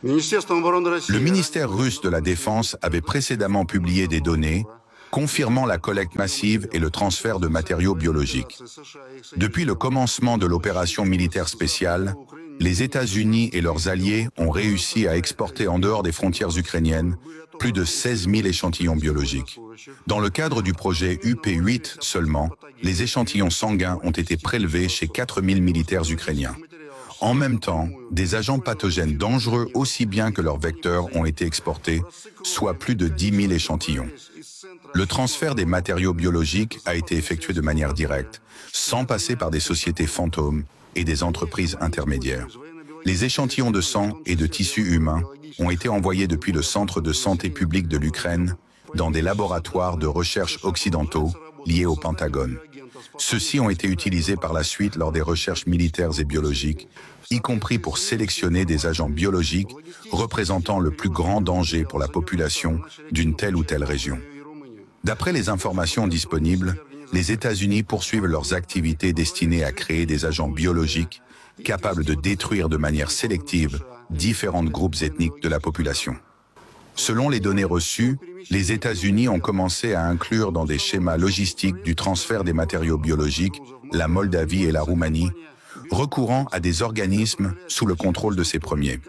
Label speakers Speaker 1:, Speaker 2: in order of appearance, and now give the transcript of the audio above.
Speaker 1: Le ministère russe de la Défense avait précédemment publié des données confirmant la collecte massive et le transfert de matériaux biologiques. Depuis le commencement de l'opération militaire spéciale, les États-Unis et leurs alliés ont réussi à exporter en dehors des frontières ukrainiennes plus de 16 000 échantillons biologiques. Dans le cadre du projet UP8 seulement, les échantillons sanguins ont été prélevés chez 4 000 militaires ukrainiens. En même temps, des agents pathogènes dangereux aussi bien que leurs vecteurs ont été exportés, soit plus de 10 000 échantillons. Le transfert des matériaux biologiques a été effectué de manière directe, sans passer par des sociétés fantômes et des entreprises intermédiaires. Les échantillons de sang et de tissus humains ont été envoyés depuis le Centre de santé publique de l'Ukraine dans des laboratoires de recherche occidentaux liés au Pentagone. Ceux-ci ont été utilisés par la suite lors des recherches militaires et biologiques, y compris pour sélectionner des agents biologiques représentant le plus grand danger pour la population d'une telle ou telle région. D'après les informations disponibles, les États-Unis poursuivent leurs activités destinées à créer des agents biologiques capables de détruire de manière sélective différents groupes ethniques de la population. Selon les données reçues, les États-Unis ont commencé à inclure dans des schémas logistiques du transfert des matériaux biologiques la Moldavie et la Roumanie, recourant à des organismes sous le contrôle de ces premiers.